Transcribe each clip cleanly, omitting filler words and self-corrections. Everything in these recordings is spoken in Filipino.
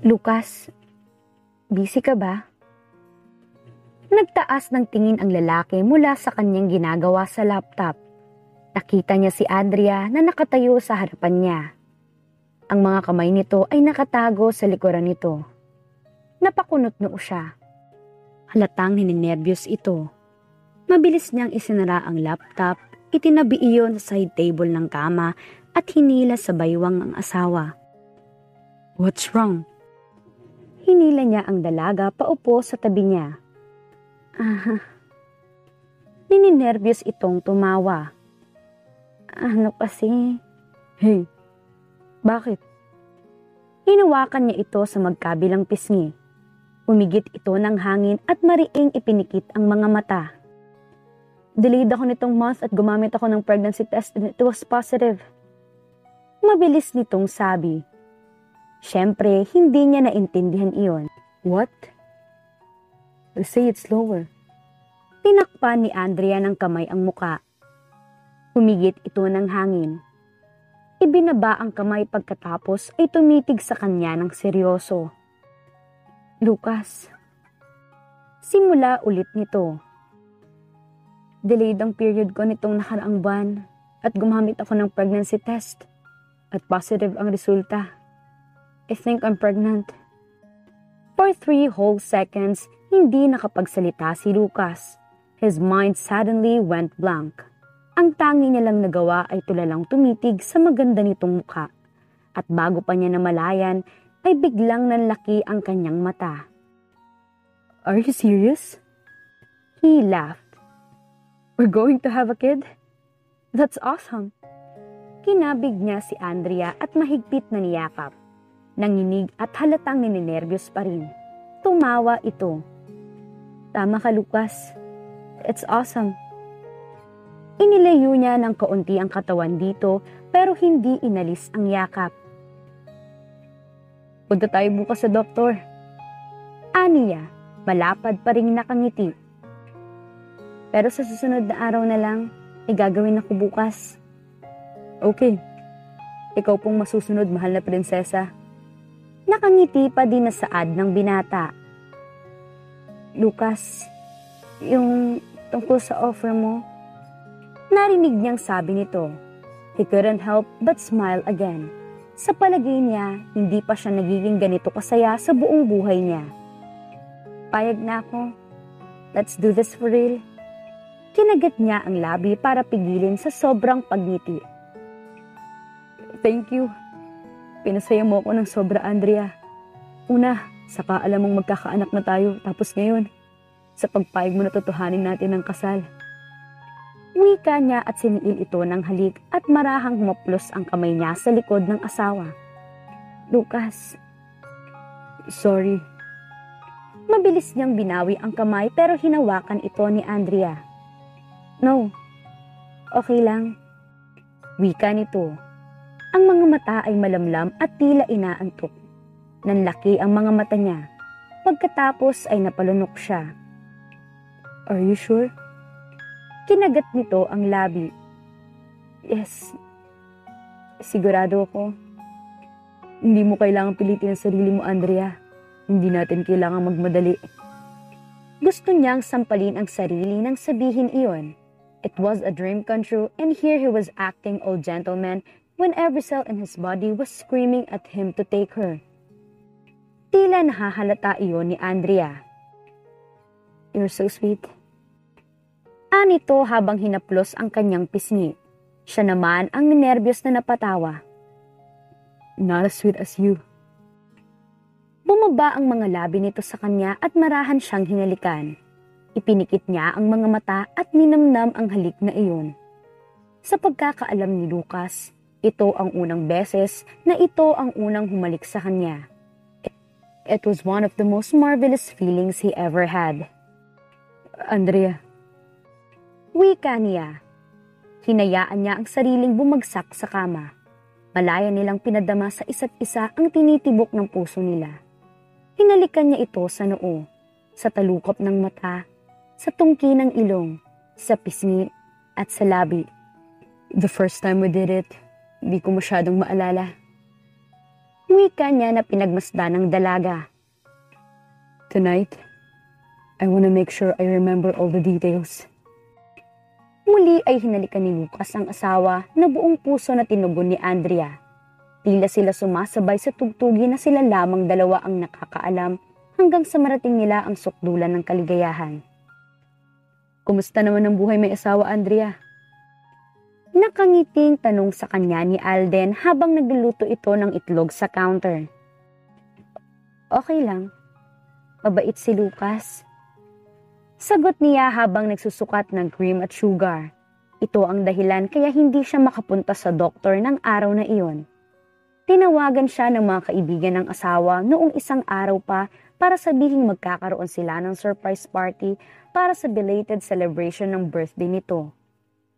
Lucas, busy ka ba? Nagtaas ng tingin ang lalaki mula sa kanyang ginagawa sa laptop. Nakita niya si Andrea na nakatayo sa harapan niya. Ang mga kamay nito ay nakatago sa likuran nito. Napakunot noo siya. Halatang hininerbiyos ito. Mabilis niyang isinara ang laptop, itinabi iyon sa side table ng kama at hinila sa baywang ang asawa. What's wrong? Hinila niya ang dalaga paupo sa tabi niya. Nininerbiyos itong tumawa. Ano kasi? Hey, bakit? Hinawakan niya ito sa magkabilang pisngi. Umigit ito ng hangin at mariing ipinikit ang mga mata. Delayed ako nitong month at gumamit ako ng pregnancy test and it was positive. Mabilis nitong sabi. Siyempre, hindi niya naintindihan iyon. What? Say it slower. Tinakpan ni Andrea ng kamay ang muka. Humigit ito ng hangin. Ibinaba ang kamay pagkatapos ay tumitig sa kanya ng seryoso. Lucas, simula ulit nito. Delayed ang period ko nitong nakaraang buwan at gumamit ako ng pregnancy test at positive ang resulta. I think I'm pregnant. For 3 whole seconds, hindi nakapagsalita si Lucas. His mind suddenly went blank. Ang tangi niya lang nagawa ay tulalang tumitig sa maganda nitong mukha. At bago pa niya namalayan, ay biglang nanlaki ang kanyang mata. Are you serious? He laughed. We're going to have a kid? That's awesome. Kinabig niya si Andrea at mahigpit na niyakap. Nanginig at halatang nininerbiyos pa rin. Tumawa ito. Tama ka, Lucas. It's awesome. Inilayo niya ng kaunti ang katawan dito pero hindi inalis ang yakap. Punta tayo bukas sa doktor. Aniya, malapad pa rin nakangiti. Pero sa susunod na araw na lang, ay gagawin ako bukas. Okay. Ikaw pong masusunod, mahal na prinsesa. Nakangiti pa din na saad ng binata. Lucas, yung tungkol sa offer mo, narinig niyang sabi nito. He couldn't help but smile again. Sa palagay niya, hindi pa siya nagiging ganito kasaya sa buong buhay niya. Payag na ako. Let's do this for real. Kinagat niya ang labi para pigilin sa sobrang pagngiti. Thank you. Pinasaya mo ako ng sobra, Andrea. Una, saka alam mong magkakaanak na tayo, tapos ngayon, sa pagpayag mo na totohanin natin ang kasal. Wika niya at siniil ito ng halik at marahang humaplos ang kamay niya sa likod ng asawa. Lucas. Sorry. Mabilis niyang binawi ang kamay pero hinawakan ito ni Andrea. No. Okay lang. Wika nito. Ang mga mata ay malamlam at tila inaantok. Nanlaki ang mga mata niya. Pagkatapos ay napalunok siya. Are you sure? Kinagat nito ang labi. Yes. Sigurado ako. Hindi mo kailangang pilitin ang sarili mo, Andrea. Hindi natin kailangang magmadali. Gusto niyang sampalin ang sarili nang sabihin iyon. It was a dream come true and here he was acting old gentleman when every cell in his body was screaming at him to take her. Tila nahahalata iyon ni Andrea. You're so sweet. Anito habang hinaplos ang kanyang pisngi. Siya naman ang ninerbiyos na napatawa. Not as sweet as you. Bumaba ang mga labi nito sa kanya at marahan siyang hinalikan. Ipinikit niya ang mga mata at ninamnam ang halik na iyon. Sa pagkakaalam ni Lucas, ito ang unang beses na ito ang unang humalik sa kanya. It was one of the most marvelous feelings he ever had. Andrea. Wika niya. Hinayaan niya ang sariling bumagsak sa kama. Malaya nilang pinadama sa isa't isa ang tinitibok ng puso nila. Hinalikan niya ito sa noo, sa talukop ng mata, sa tungki ng ilong, sa pisngi at sa labi. The first time we did it, di ko masyadong maalala. Wika niya na pinagmasdan ng dalaga. Tonight, I wanna make sure I remember all the details. Muli ay hinalikan ni Lucas ang asawa na buong puso na tinugon ni Andrea. Tila sila sumasabay sa tugtugi na sila lamang dalawa ang nakakaalam hanggang sa marating nila ang sukdulan ng kaligayahan. Kumusta naman ang buhay may asawa, Andrea? Nakangiting tanong sa kanya ni Alden habang nagluluto ito ng itlog sa counter. Okay lang. Mabait si Lucas. Sagot niya habang nagsusukat ng cream at sugar. Ito ang dahilan kaya hindi siya makapunta sa doktor ng araw na iyon. Tinawagan siya ng mga kaibigan ng asawa noong isang araw pa para sabihing magkakaroon sila ng surprise party para sa belated celebration ng birthday nito.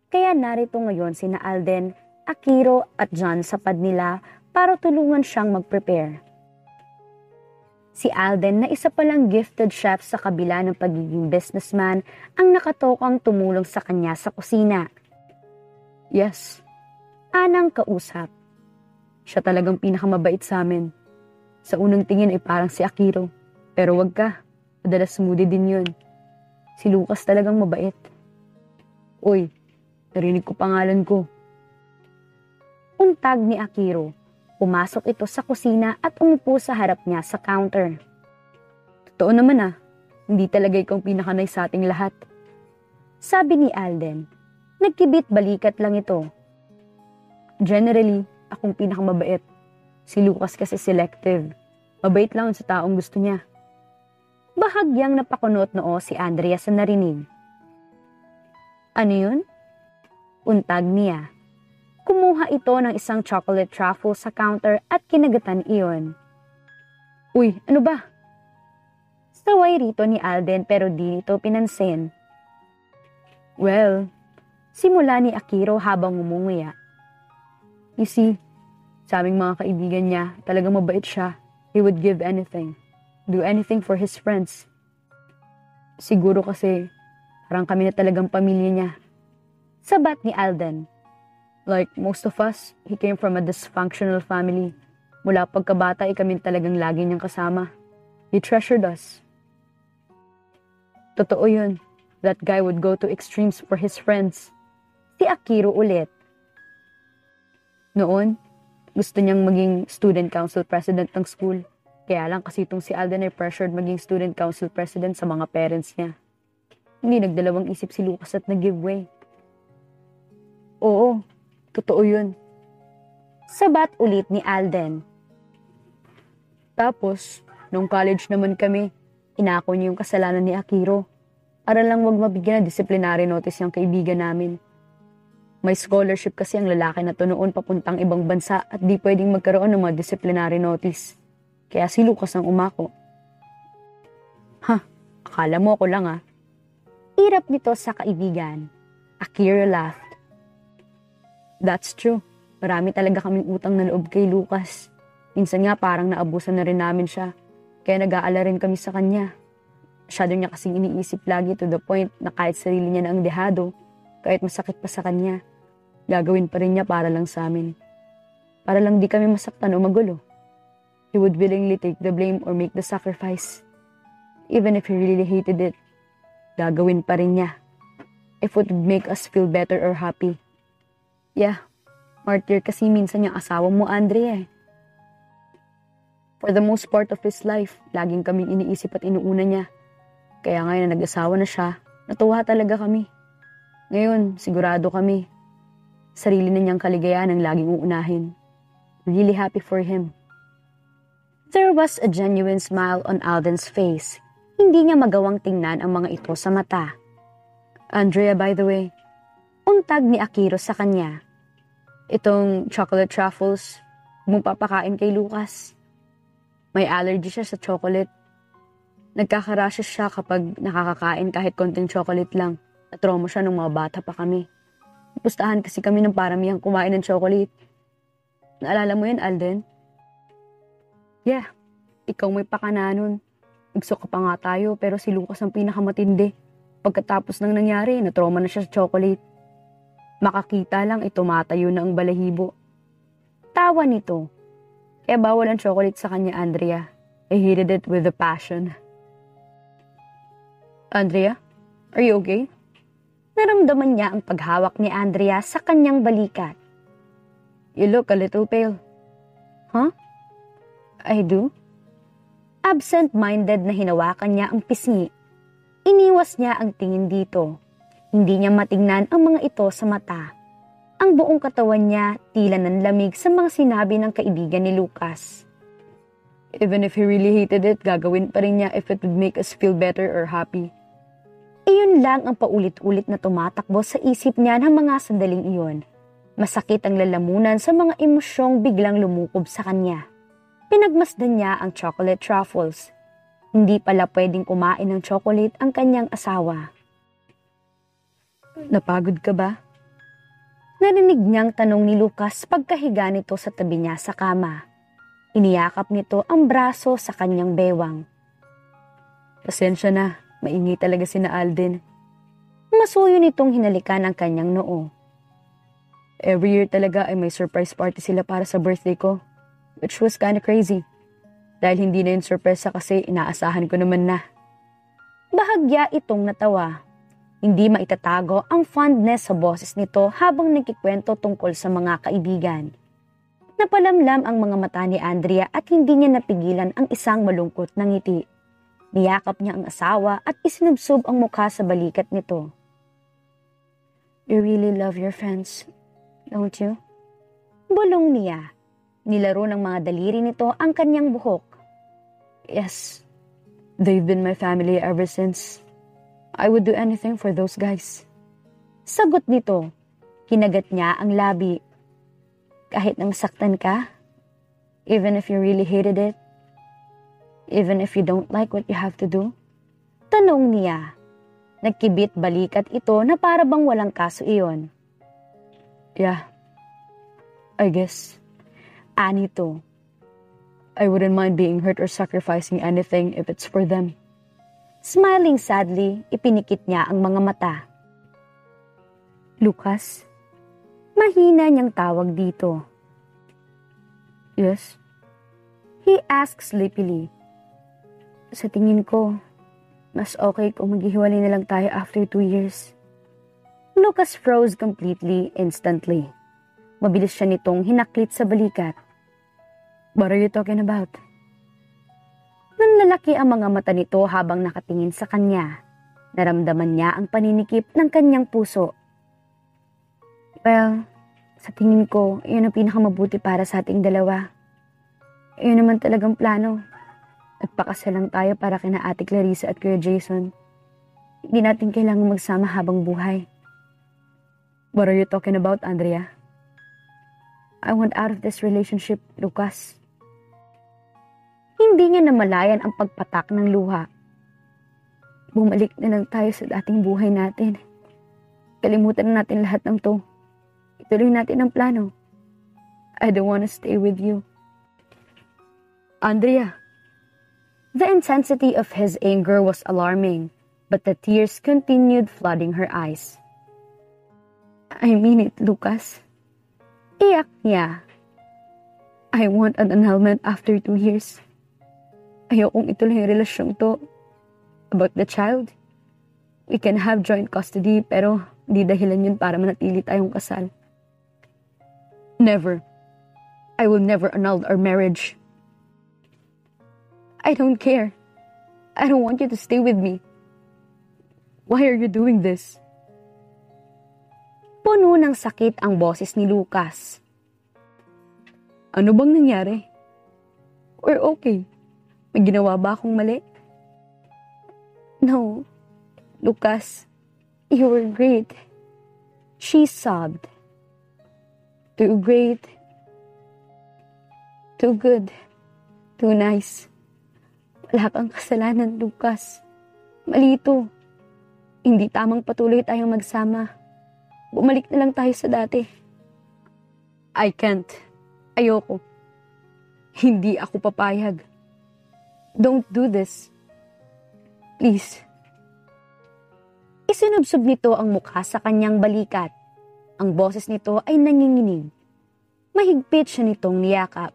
Kaya narito ngayon sina Alden, Akiro at John sa pad nila para tulungan siyang mag-prepare. Si Alden na isa palang gifted chef sa kabila ng pagiging businessman ang nakatokang tumulong sa kanya sa kusina. Yes. Anang kausap. Siya talagang pinakamabait sa amin. Sa unang tingin ay parang si Akiro. Pero wag ka, madalas smoothie din yun. Si Lucas talagang mabait. Uy, narinig ko pangalan ko. Untag ni Akiro. Pumasok ito sa kusina at umupo sa harap niya sa counter. Totoo naman hindi talaga ikaw pinakanay sa ating lahat. Sabi ni Alden. Nagkibit balikat lang ito. Generally, akong pinakamabait. Si Lucas kasi selective. Mabait lang sa taong gusto niya. Bahagyang napakunot noo si Andrea sa narinig. Ano yun? Untag niya. Kumuha ito ng isang chocolate truffle sa counter at kinagatan iyon. Uy, ano ba? Saway rito ni Alden pero di nito pinansin. Well, simula ni Akiro habang umunguya. You see, sa aming mga kaibigan niya, talagang mabait siya. He would give anything. Do anything for his friends. Siguro kasi, parang kami na talagang pamilya niya. Sabat ni Alden. Like most of us, he came from a dysfunctional family. Mula pagkabata ay kami talagang lagi niyang kasama. He treasured us. Totoo yun. That guy would go to extremes for his friends. Si Akiro ulit. Noon, gusto niyang maging student council president ng school. Kaya lang kasi itong si Alden ay pressured maging student council president sa mga parents niya. Hindi nagdalawang isip si Lucas at nag-give way. Oo, totoo yun. Sabat ulit ni Alden. Tapos, nung college naman kami, inako niya yung kasalanan ni Akiro. Para lang wag mabigyan ng disciplinary notice yung kaibigan namin. May scholarship kasi ang lalaki na to noon papuntang ibang bansa at di pwedeng magkaroon ng mga disciplinary notice. Kaya si Lucas ang umako. Akala mo ako lang Irap nito sa kaibigan. Akira laughed. That's true. Marami talaga kaming utang na loob kay Lucas. Minsan nga parang naabusan na rin namin siya. Kaya nag-aala rin kami sa kanya. Masyado niya kasing iniisip lagi to the point na kahit sarili niya na ang dehado, kahit masakit pa sa kanya, gagawin pa rin niya para lang sa amin. Para lang di kami masaktan o magulo. He would willingly take the blame or make the sacrifice. Even if he really hated it, gagawin pa rin niya. If it would make us feel better or happy. Yeah, martyr kasi minsan yung asawa mo, Andrea. For the most part of his life, laging kaming iniisip at inuuna niya. Kaya ngayon na nag-asawa na siya, natuwa talaga kami. Ngayon, sigurado kami. Sarili na niyang kaligayahan ang laging uunahin. Really happy for him. There was a genuine smile on Alden's face. Hindi niya magawang tingnan ang mga ito sa mata. Andrea, by the way, untag ni Akiro sa kanya. Itong chocolate truffles, huwag mong papakain kay Lucas. May allergy siya sa chocolate. Nagkakarashes siya kapag nakakakain kahit konting chocolate lang. Natrauma siya nung mga bata pa kami. Pustahan kasi kami ng paramihang kumain ng chocolate. Naalala mo yan, Alden? Yeah, ikaw may pakana nun. Nagsuka pa nga tayo pero si Lucas ang pinakamatindi. Pagkatapos ng nangyari, natrauma na siya sa chocolate. Makakita lang ito matayo na ang balahibo. Tawa nito. Kaya bawal ang chocolate sa kanya, Andrea. I hated it with a passion. Andrea, are you okay? Naramdaman niya ang paghawak ni Andrea sa kanyang balikat. You look a little pale. Huh? I do? Absent-minded na hinawakan niya ang pisngi. Iniwas niya ang tingin dito. Hindi niya matingnan ang mga ito sa mata. Ang buong katawan niya tila nanlamig sa mga sinabi ng kaibigan ni Lucas. Even if he really hated it, gagawin pa rin niya if it would make us feel better or happy. Iyon lang ang paulit-ulit na tumatakbo sa isip niya ng mga sandaling iyon. Masakit ang lalamunan sa mga emosyong biglang lumukob sa kanya. Pinagmasdan niya ang chocolate truffles. Hindi pala pwedeng kumain ng chocolate ang kanyang asawa. Napagod ka ba? Narinig niyang tanong ni Lucas pagkahiga nito sa tabi niya sa kama. Iniyakap nito ang braso sa kanyang bewang. Pasensya na, maingi talaga sina Alden. Masuyo nitong hinalikan ang kanyang noo. Every year talaga ay may surprise party sila para sa birthday ko, which was kinda crazy. Dahil hindi na yun sorpresa kasi inaasahan ko naman na. Bahagya itong natawa. Hindi maitatago ang fondness sa boses nito habang nagkikwento tungkol sa mga kaibigan. Napalamlam ang mga mata ni Andrea at hindi niya napigilan ang isang malungkot na ngiti. Niyakap niya ang asawa at isinubsob ang mukha sa balikat nito. You really love your friends, don't you? Bulong niya. Nilaro ng mga daliri nito ang kanyang buhok. Yes, they've been my family ever since. I would do anything for those guys. Sagot nito. Kinagat niya ang labi. Kahit na masaktan ka, even if you really hated it, even if you don't like what you have to do? Tanong niya. Nagkibit balikat ito na para bang walang kaso iyon. Yeah, I guess. Anito. I wouldn't mind being hurt or sacrificing anything if it's for them. Smiling sadly, ipinikit niya ang mga mata. Lucas? Mahina niyang tawag dito. Yes? He asks sleepily. Sa tingin ko, mas okay kung maghihiwalay na lang tayo after 2 years. Lucas froze completely, instantly. Mabilis siya nitong hinaklit sa balikat. What are you talking about? Nanlalaki ang mga mata nito habang nakatingin sa kanya. Naramdaman niya ang paninikip ng kanyang puso. Well, sa tingin ko, yun ang pinakamabuti para sa ating dalawa. Yun naman talagang plano. Nagpakasal lang tayo para kina Ate Clarissa at Kuya Jason. Hindi natin kailangang magsama habang buhay. What are you talking about, Andrea? I want out of this relationship, Lucas. Hindi niya namalayan ang pagpatak ng luha. Bumalik na lang tayo sa dating buhay natin. Kalimutan na natin lahat ng to. Ituloy natin ang plano. I don't want to stay with you. Andrea. The intensity of his anger was alarming, but the tears continued flooding her eyes. I mean it, Lucas. Iyak niya. I want an annulment after 2 years. Ayokong ituloy ang relasyong to. About the child, we can have joint custody pero di dahilan yun para manatili tayong kasal. Never. I will never annul our marriage. I don't care. I don't want you to stay with me. Why are you doing this? Puno ng sakit ang boses ni Lucas. Ano bang nangyari? Or okay? May ginawa ba akong mali? No, Lucas, you were great. She sobbed. Too great. Too good. Too nice. Wala kang kasalanan, Lucas. Mali ito. Hindi tamang patuloy tayong magsama. Bumalik na lang tayo sa dati. I can't. Ayoko. Hindi ako papayag. Don't do this. Please. Isinubsob nito ang mukha sa kanyang balikat. Ang boses nito ay nanginginig. Mahigpit siya nitong niyakap.